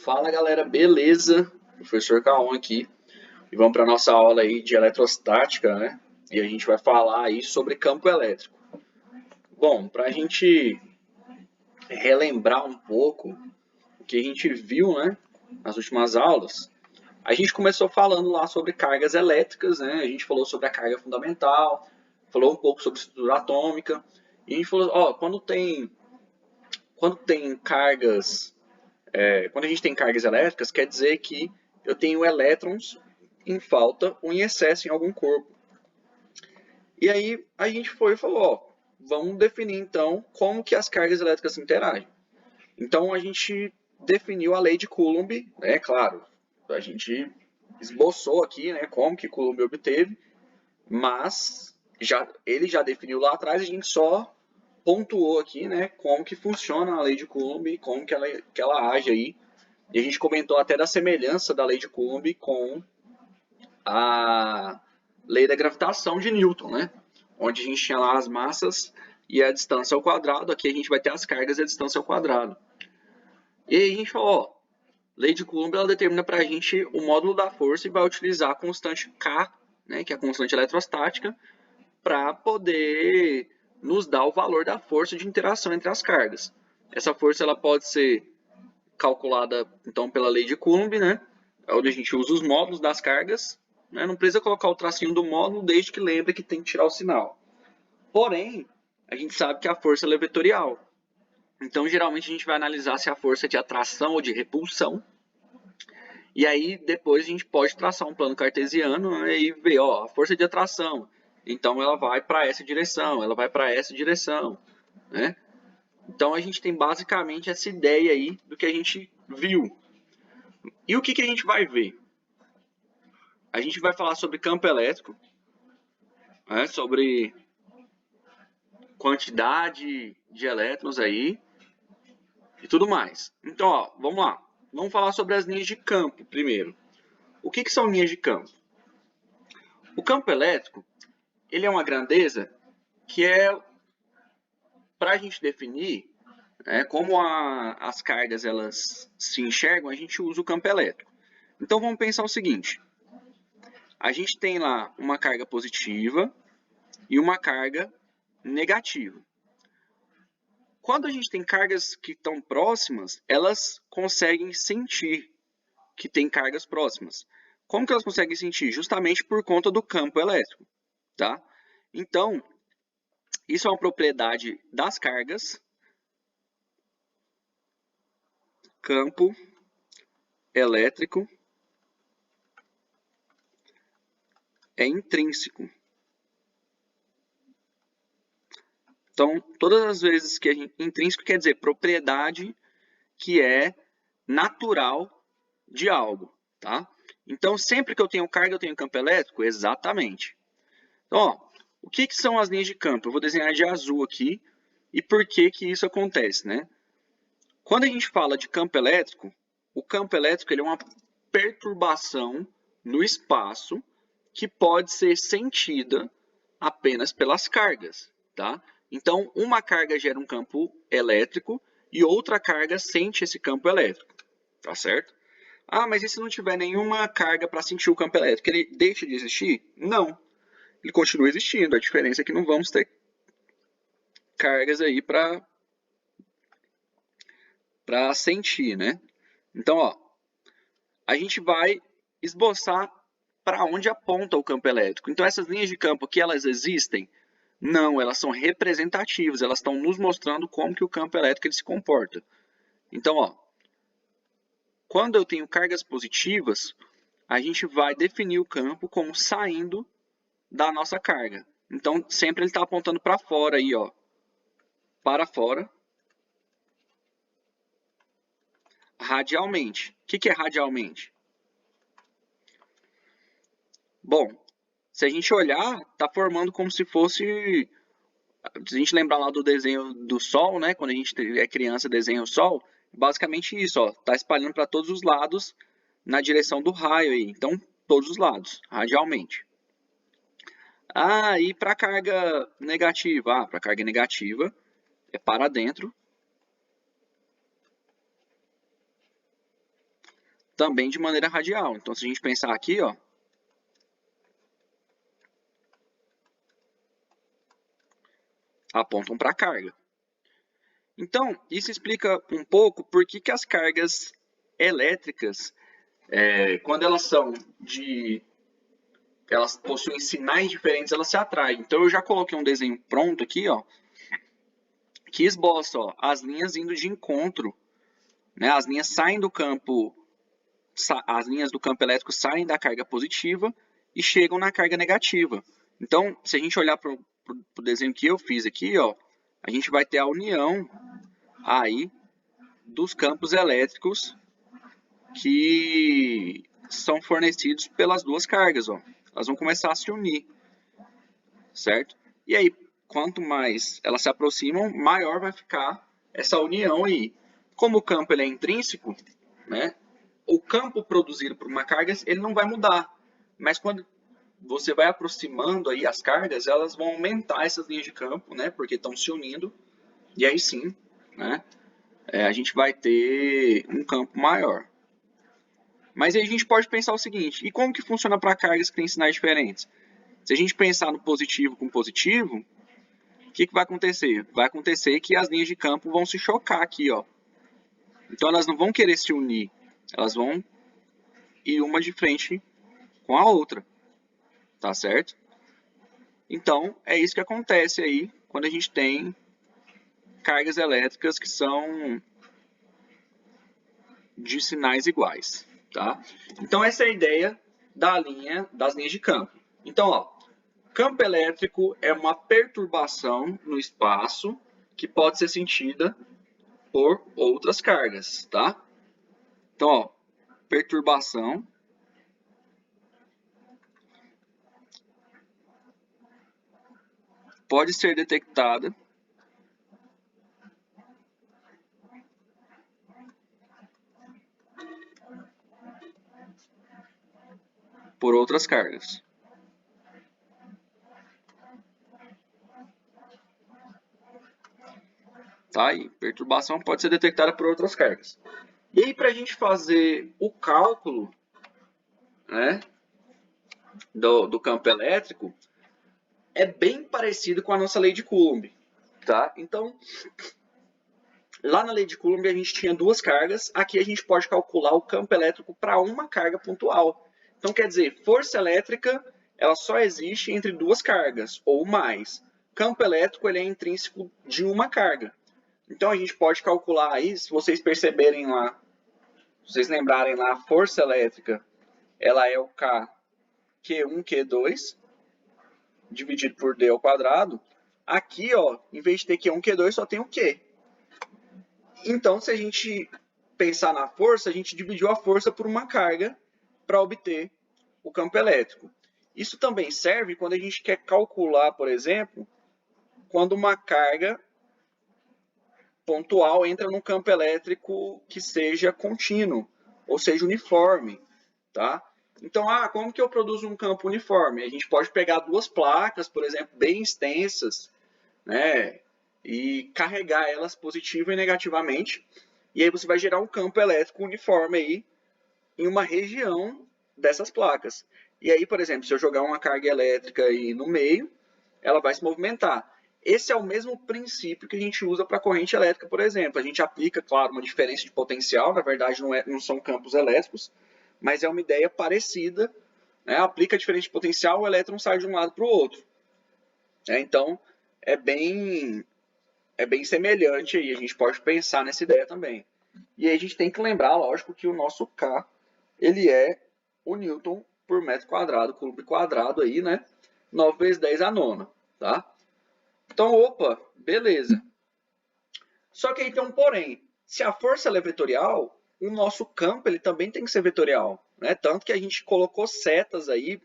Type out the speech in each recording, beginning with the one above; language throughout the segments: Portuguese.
Fala galera, beleza? Professor Kaon aqui e vamos para nossa aula aí de eletrostática, né? E a gente vai falar aí sobre campo elétrico. Bom, para a gente relembrar um pouco o que a gente viu, né, nas últimas aulas, a gente começou falando lá sobre cargas elétricas, né? A gente falou sobre a carga fundamental, falou um pouco sobre estrutura atômica e a gente falou, ó, quando tem cargas quando a gente tem cargas elétricas, quer dizer que eu tenho elétrons em falta ou em excesso em algum corpo. E aí a gente foi e falou, ó, vamos definir então como que as cargas elétricas interagem. Então a gente definiu a lei de Coulomb, né, claro, a gente esboçou aqui, né, como que Coulomb obteve, mas ele já definiu lá atrás, a gente só pontuou aqui, né, como que funciona a lei de Coulomb e como que ela age aí. E a gente comentou até da semelhança da lei de Coulomb com a lei da gravitação de Newton, né? Onde a gente tinha lá as massas e a distância ao quadrado. Aqui a gente vai ter as cargas e a distância ao quadrado. E aí a gente falou, ó, lei de Coulomb ela determina para a gente o módulo da força e vai utilizar a constante K, né, que é a constante eletrostática, para poder nos dar o valor da força de interação entre as cargas. Essa força ela pode ser calculada então pela lei de Coulomb, né? Onde a gente usa os módulos das cargas, né? Não precisa colocar o tracinho do módulo, desde que lembre que tem que tirar o sinal. Porém, a gente sabe que a força é vetorial. Então, geralmente a gente vai analisar se a força é de atração ou de repulsão. E aí, depois a gente pode traçar um plano cartesiano, né, e ver, ó, a força é de atração. Então, ela vai para essa direção, ela vai para essa direção, né? Então a gente tem basicamente essa ideia aí do que a gente viu. E o que a gente vai ver? A gente vai falar sobre campo elétrico, né, sobre quantidade de elétrons aí e tudo mais. Então, ó, vamos lá. Vamos falar sobre as linhas de campo primeiro. O que são linhas de campo? O campo elétrico, ele é uma grandeza que é para a gente definir, né, como as cargas elas se enxergam, a gente usa o campo elétrico. Então vamos pensar o seguinte: a gente tem lá uma carga positiva e uma carga negativa. Quando a gente tem cargas que estão próximas, elas conseguem sentir que tem cargas próximas. Como que elas conseguem sentir? Justamente por conta do campo elétrico, tá? Então, isso é uma propriedade das cargas. Campo elétrico é intrínseco. Então, todas as vezes que a gente... Intrínseco quer dizer propriedade que é natural de algo, tá? Então, sempre que eu tenho carga, eu tenho campo elétrico? Exatamente. Então, ó, o que são as linhas de campo? Eu vou desenhar de azul aqui. E por que isso acontece, né? Quando a gente fala de campo elétrico, o campo elétrico ele é uma perturbação no espaço que pode ser sentida apenas pelas cargas, tá? Então, uma carga gera um campo elétrico e outra carga sente esse campo elétrico, tá certo? Ah, mas e se não tiver nenhuma carga para sentir o campo elétrico, ele deixa de existir? Não, ele continua existindo. A diferença é que não vamos ter cargas aí para sentir, né? Então, ó, a gente vai esboçar para onde aponta o campo elétrico. Então, essas linhas de campo aqui, elas existem? Não, elas são representativas, elas estão nos mostrando como que o campo elétrico ele se comporta. Então, ó, quando eu tenho cargas positivas, a gente vai definir o campo como saindo da nossa carga. Então, sempre ele está apontando para fora aí, ó, para fora, radialmente. O que é radialmente? Bom, se a gente olhar, está formando como se fosse... Se a gente lembrar lá do desenho do Sol, né? Quando a gente é criança desenha o Sol, basicamente isso, ó, está espalhando para todos os lados na direção do raio aí. Então, todos os lados, radialmente. Ah, e para a carga negativa? Ah, para a carga negativa é para dentro também de maneira radial. Então, se a gente pensar aqui, ó, apontam para a carga. Então, isso explica um pouco por que as cargas elétricas, quando elas elas possuem sinais diferentes, elas se atraem. Então, eu já coloquei um desenho pronto aqui, ó, que esboça, ó, as linhas indo de encontro, né? As linhas saem do campo, as linhas do campo elétrico saem da carga positiva e chegam na carga negativa. Então, se a gente olhar para o desenho que eu fiz aqui, ó, a gente vai ter a união aí dos campos elétricos que são fornecidos pelas duas cargas, ó. Elas vão começar a se unir, certo? E aí, quanto mais elas se aproximam, maior vai ficar essa união aí. Como o campo ele é intrínseco, né? O campo produzido por uma carga ele não vai mudar, mas quando você vai aproximando aí as cargas, elas vão aumentar essas linhas de campo, né? Porque estão se unindo, e aí sim, né? A gente vai ter um campo maior. Mas aí a gente pode pensar o seguinte, e como que funciona para cargas que têm sinais diferentes? Se a gente pensar no positivo com positivo, o que vai acontecer? Vai acontecer que as linhas de campo vão se chocar aqui, ó. Então elas não vão querer se unir, elas vão ir uma de frente com a outra, tá certo? Então é isso que acontece aí quando a gente tem cargas elétricas que são de sinais iguais, tá? Então essa é a ideia das linhas de campo. Então, ó, campo elétrico é uma perturbação no espaço que pode ser sentida por outras cargas, tá? Então, ó, perturbação pode ser detectada por outras cargas. Tá aí, perturbação pode ser detectada por outras cargas. E aí, para a gente fazer o cálculo, né, do campo elétrico, é bem parecido com a nossa lei de Coulomb, tá? Então, lá na lei de Coulomb a gente tinha duas cargas, aqui a gente pode calcular o campo elétrico para uma carga pontual. Então, quer dizer, força elétrica ela só existe entre duas cargas, ou mais. Campo elétrico ele é intrínseco de uma carga. Então, a gente pode calcular aí, se vocês perceberem lá, se vocês lembrarem lá, a força elétrica ela é o K Q1, Q2, dividido por D ao quadrado. Aqui, ó, em vez de ter Q1, Q2, só tem o Q. Então, se a gente pensar na força, a gente dividiu a força por uma carga para obter o campo elétrico. Isso também serve quando a gente quer calcular, por exemplo, quando uma carga pontual entra num campo elétrico que seja contínuo, ou seja, uniforme, tá? Então, como que eu produzo um campo uniforme? A gente pode pegar duas placas, por exemplo, bem extensas, né? E carregar elas positiva e negativamente. E aí você vai gerar um campo elétrico uniforme aí em uma região dessas placas. E aí, por exemplo, se eu jogar uma carga elétrica aí no meio, ela vai se movimentar. Esse é o mesmo princípio que a gente usa para a corrente elétrica, por exemplo. A gente aplica, claro, uma diferença de potencial, na verdade não são campos elétricos, mas é uma ideia parecida. Né? Aplica a diferença de potencial, o elétron sai de um lado para o outro. Então, é bem semelhante aí, a gente pode pensar nessa ideia também. E aí a gente tem que lembrar, lógico, que o nosso K, ele é o Newton por metro quadrado, Coulomb quadrado aí, né? 9 vezes 10 a nona, tá? Então, opa, beleza. Só que aí tem um porém. Se a força é vetorial, o nosso campo ele também tem que ser vetorial, né? Tanto que a gente colocou setas aí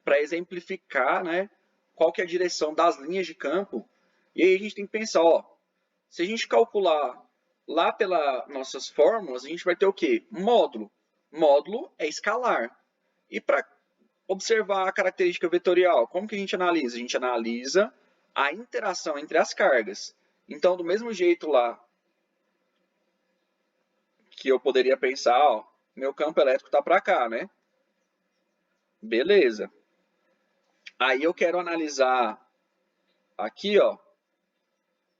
para exemplificar, né, qual que é a direção das linhas de campo. E aí a gente tem que pensar, ó, se a gente calcular lá pelas nossas fórmulas, a gente vai ter o quê? Módulo. Módulo é escalar. E para observar a característica vetorial, como que a gente analisa? A gente analisa a interação entre as cargas. Então, do mesmo jeito lá que eu poderia pensar, ó, meu campo elétrico está para cá, né? Beleza. Aí eu quero analisar aqui, ó.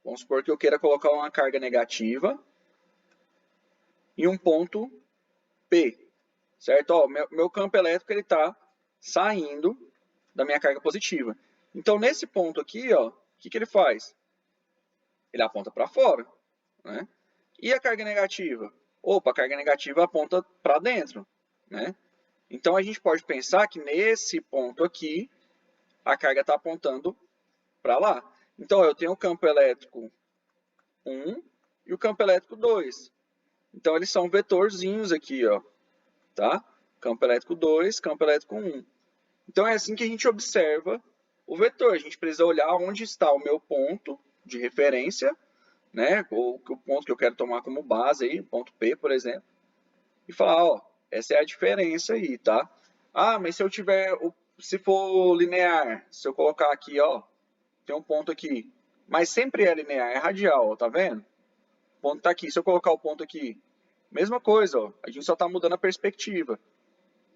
Vamos supor que eu queira colocar uma carga negativa em um ponto P, certo? Ó, meu campo elétrico ele está saindo da minha carga positiva. Então, nesse ponto aqui, ó, o que ele faz? Ele aponta para fora, né? E a carga negativa? Opa, a carga negativa aponta para dentro, né? Então, a gente pode pensar que nesse ponto aqui, a carga está apontando para lá. Então, eu tenho o campo elétrico 1 e o campo elétrico 2. Então, eles são vetorzinhos aqui, ó, tá? Campo elétrico 2, campo elétrico 1. Então, é assim que a gente observa o vetor. A gente precisa olhar onde está o meu ponto de referência, né? Ou o ponto que eu quero tomar como base aí, ponto P, por exemplo, e falar, ó, essa é a diferença aí, tá? Ah, mas se eu tiver, se for linear, se eu colocar aqui, ó, tem um ponto aqui, mas sempre é linear, é radial, ó, tá vendo? O ponto tá aqui, se eu colocar o ponto aqui, mesma coisa, ó, a gente só tá mudando a perspectiva,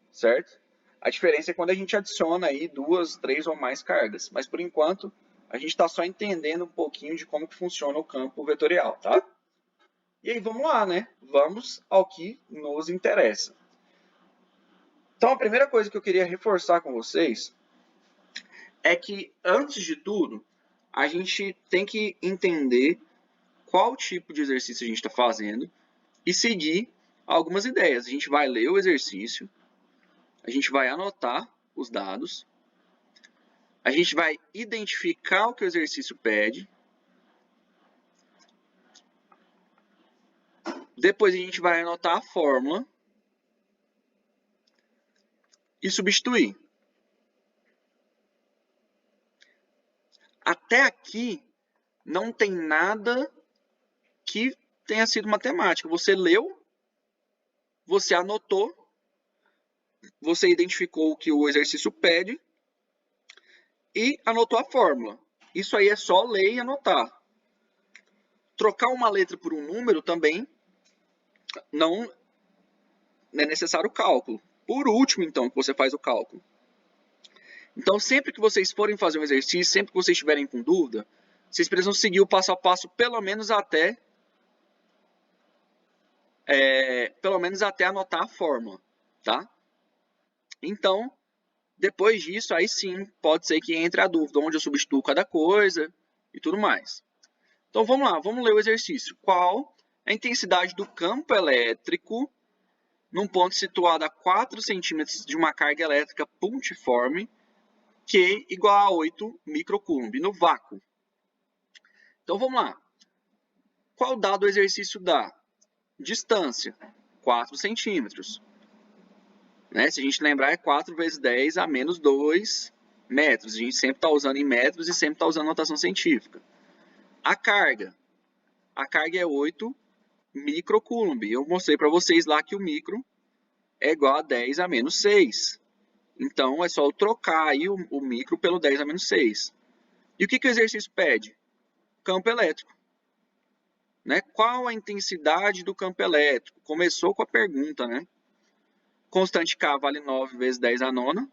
certo? A diferença é quando a gente adiciona aí 2, 3 ou mais cargas, mas por enquanto a gente está só entendendo um pouquinho de como que funciona o campo vetorial, tá? E aí vamos lá, né? Vamos ao que nos interessa. Então a primeira coisa que eu queria reforçar com vocês é que, antes de tudo, a gente tem que entender qual tipo de exercício a gente está fazendo e seguir algumas ideias. A gente vai ler o exercício, a gente vai anotar os dados, a gente vai identificar o que o exercício pede, depois a gente vai anotar a fórmula e substituir. Até aqui não tem nada que tenha sido matemática. Você leu, você anotou, você identificou o que o exercício pede e anotou a fórmula. Isso aí é só ler e anotar. Trocar uma letra por um número também não é necessário cálculo. Por último, então, que você faz o cálculo. Então, sempre que vocês forem fazer um exercício, sempre que vocês estiverem com dúvida, vocês precisam seguir o passo a passo pelo menos até anotar a fórmula, tá? Então, depois disso, aí sim, pode ser que entre a dúvida onde eu substituo cada coisa e tudo mais. Então, vamos lá, vamos ler o exercício. Qual a intensidade do campo elétrico num ponto situado a 4 centímetros de uma carga elétrica pontiforme, Q igual a 8 microcoulomb no vácuo? Então, vamos lá. Qual dado o exercício dá? Distância, 4 centímetros. Né? Se a gente lembrar, é 4 vezes 10 a menos 2 metros. A gente sempre está usando em metros e sempre está usando notação científica. A carga é 8 microcoulomb. Eu mostrei para vocês lá que o micro é igual a 10 a menos 6. Então, é só eu trocar aí o micro pelo 10 a menos 6. E o que o exercício pede? Campo elétrico. Né? Qual a intensidade do campo elétrico? Começou com a pergunta, né? Constante K vale 9 vezes 10 a nona.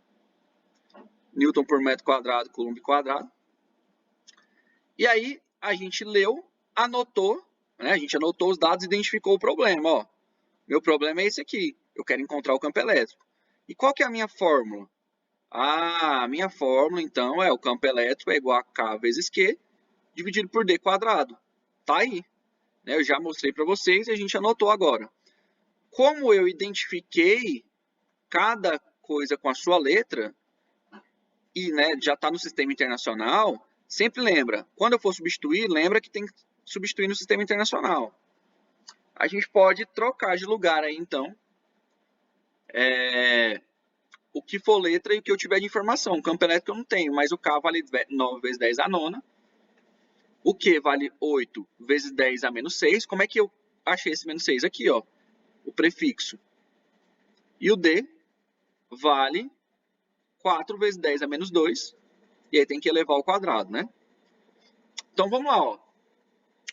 Newton por metro quadrado, Coulomb quadrado. E aí, a gente leu, anotou, né? A gente anotou os dados e identificou o problema. Ó, meu problema é esse aqui. Eu quero encontrar o campo elétrico. E qual que é a minha fórmula? A minha fórmula, então, é o campo elétrico é igual a K vezes Q, dividido por D quadrado. Tá aí. Eu já mostrei para vocês e a gente anotou agora. Como eu identifiquei cada coisa com a sua letra, e já está no sistema internacional, sempre lembra, quando eu for substituir, lembra que tem que substituir no sistema internacional. A gente pode trocar de lugar aí, então, o que for letra e o que eu tiver de informação. O campo elétrico eu não tenho, mas o K vale 9 vezes 10 a nona. O Q vale 8 vezes 10 a menos 6. Como é que eu achei esse menos 6? Aqui, ó, o prefixo. E o D vale 4 vezes 10 a menos 2. E aí tem que elevar ao quadrado, né? Então, vamos lá, ó.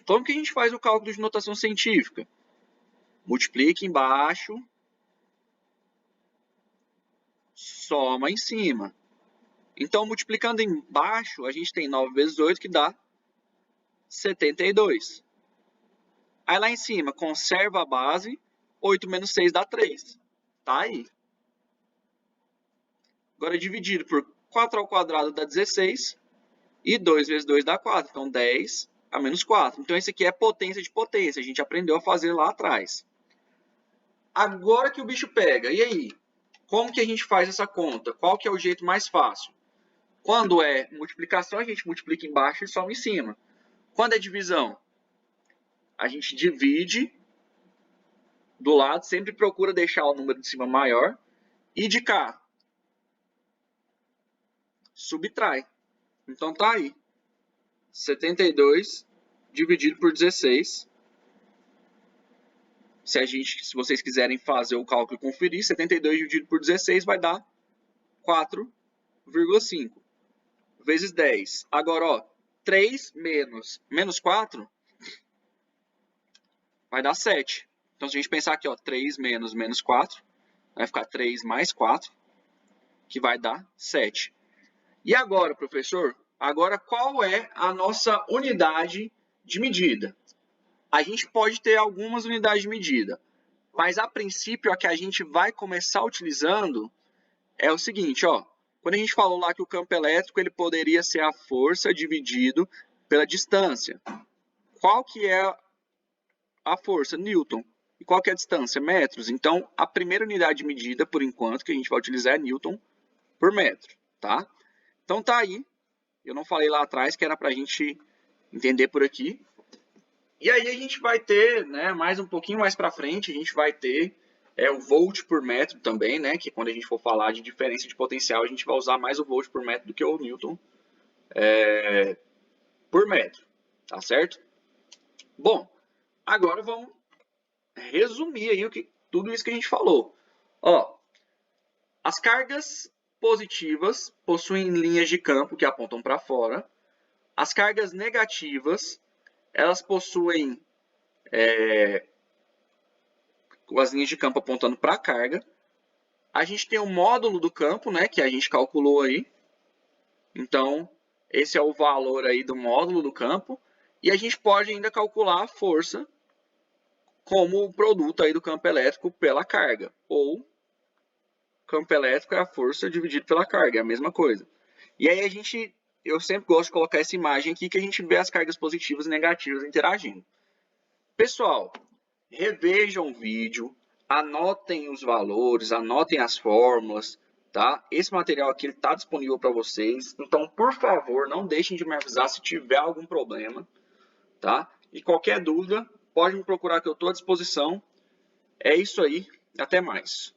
Como que a gente faz o cálculo de notação científica? Multiplica embaixo soma em cima. Então, multiplicando embaixo, a gente tem 9 vezes 8, que dá 72. Aí lá em cima, conserva a base, 8 menos 6 dá 3. Tá aí. Agora, dividido por 4 ao quadrado dá 16. E 2 vezes 2 dá 4. Então, 10 a menos 4. Então, esse aqui é potência de potência. A gente aprendeu a fazer lá atrás. Agora que o bicho pega. E aí? Como que a gente faz essa conta? Qual que é o jeito mais fácil? Quando é multiplicação, a gente multiplica embaixo e soma em cima. Quando é divisão, a gente divide do lado, sempre procura deixar o número de cima maior. E de cá, subtrai. Então tá aí. 72 dividido por 16. Se vocês quiserem fazer o cálculo e conferir, 72 dividido por 16 vai dar 4,5 vezes 10. Agora, ó, 3 menos 4 vai dar 7. Então, se a gente pensar aqui, ó, 3 menos 4, vai ficar 3 mais 4, que vai dar 7. E agora, professor, agora qual é a nossa unidade de medida? A gente pode ter algumas unidades de medida, mas a princípio a que a gente vai começar utilizando é o seguinte, ó. Quando a gente falou lá que o campo elétrico ele poderia ser a força dividido pela distância. Qual que é a força? Newton. E qual que é a distância? Metros. Então, a primeira unidade de medida, por enquanto, que a gente vai utilizar é Newton por metro, tá? Então, tá aí. Eu não falei lá atrás que era para a gente entender por aqui. E aí a gente vai ter, né, mais um pouquinho mais para frente, a gente vai ter o volt por metro também, né, que quando a gente for falar de diferença de potencial, a gente vai usar mais o volt por metro do que o Newton por metro, tá certo? Bom, agora vamos resumir aí tudo isso que a gente falou. Ó, as cargas positivas possuem linhas de campo que apontam para fora. As cargas negativas, elas possuem as linhas de campo apontando para a carga. A gente tem o módulo do campo, né, que a gente calculou aí. Então, esse é o valor aí do módulo do campo. E a gente pode ainda calcular a força como o produto aí do campo elétrico pela carga. Ou campo elétrico é a força dividido pela carga, é a mesma coisa. E aí eu sempre gosto de colocar essa imagem aqui que a gente vê as cargas positivas e negativas interagindo. Pessoal, revejam o vídeo, anotem os valores, anotem as fórmulas, tá? Esse material aqui está disponível para vocês, então, por favor, não deixem de me avisar se tiver algum problema, tá? E qualquer dúvida, pode me procurar que eu estou à disposição. É isso aí, até mais.